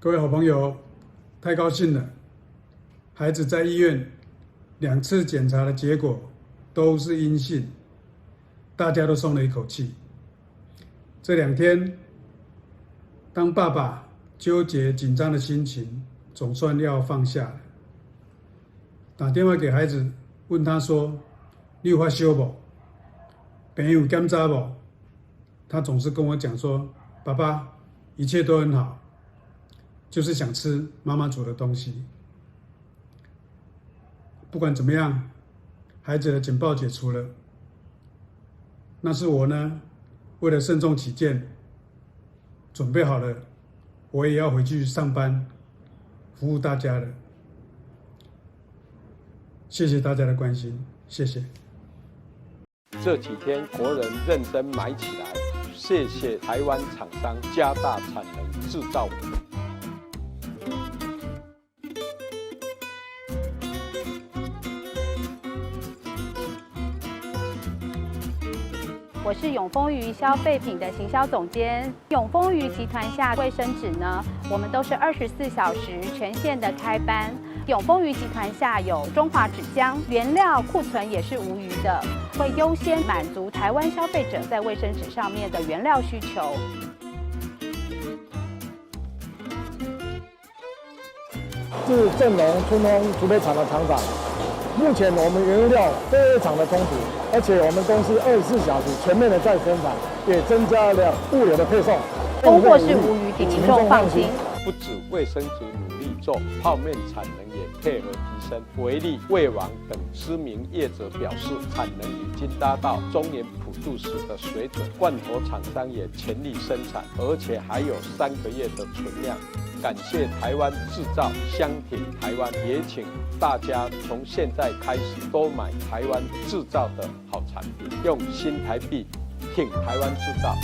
各位好朋友，太高兴了！孩子在医院2次检查的结果都是阴性，大家都松了一口气。这2天，当爸爸纠结紧张的心情总算要放下了。打电话给孩子，问他说：“你有发烧不？朋友检查不？”他总是跟我讲说：“爸爸，一切都很好。”就是想吃妈妈煮的东西。不管怎么样，孩子的警报解除了。那是我呢，为了慎重起见，准备好了，我也要回去上班，服务大家了。谢谢大家的关心，谢谢。这几天国人认真买起来，谢谢台湾厂商加大产能制造。我是永丰余消费品的行销总监。永丰余集团下卫生纸呢，我们都是24小时全线的开班。永丰余集团下有中华纸浆，原料库存也是无余的，会优先满足台湾消费者在卫生纸上面的原料需求。是正隆春风竹北厂的厂长。目前我们原料非常的充足，而且我们公司24小时全面的在生产，也增加了物流的配送，供货是无虞，请民众放心。不止卫生纸努力做，泡面产能也配合提升。维力、味王等知名业者表示，产能已经达到中年普渡时的水准。罐头厂商也全力生产，而且还有3个月的存量。感谢台湾制造，相挺台湾，也请大家从现在开始多买台湾制造的好产品，用新台币挺台湾制造。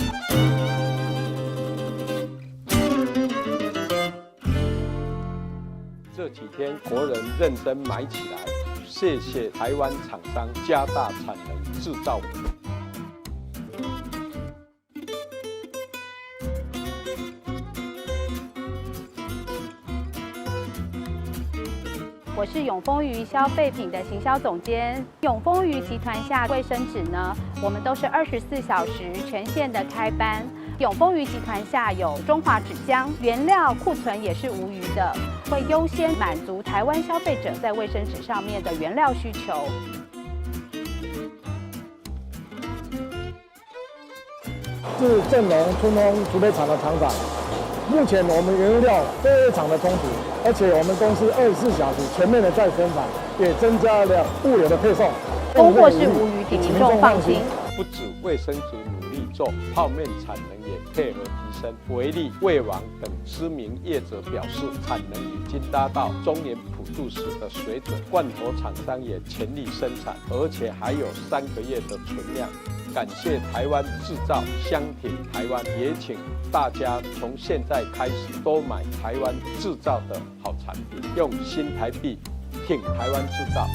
这几天国人认真买起来，谢谢台湾厂商加大产能制造。我是永丰余消费品的行销总监。永丰余集团下卫生纸呢，我们都是24小时全线的开班。永丰余集团下有中华纸浆，原料库存也是无余的，会优先满足台湾消费者在卫生纸上面的原料需求。是正隆春风竹北厂的厂长。目前我们原料非常的充足，而且我们公司24小时全面的在生产，也增加了物流的配送，供货是无虞，请民众放心。不止卫生纸努力做，泡面产能也配合提升。维力、味王等知名业者表示，产能已经达到中年普渡时的水准。罐头厂商也全力生产，而且还有3个月的存量。感谢台湾制造，相挺台湾，也请大家从现在开始多买台湾制造的好产品，用新台币挺台湾制造。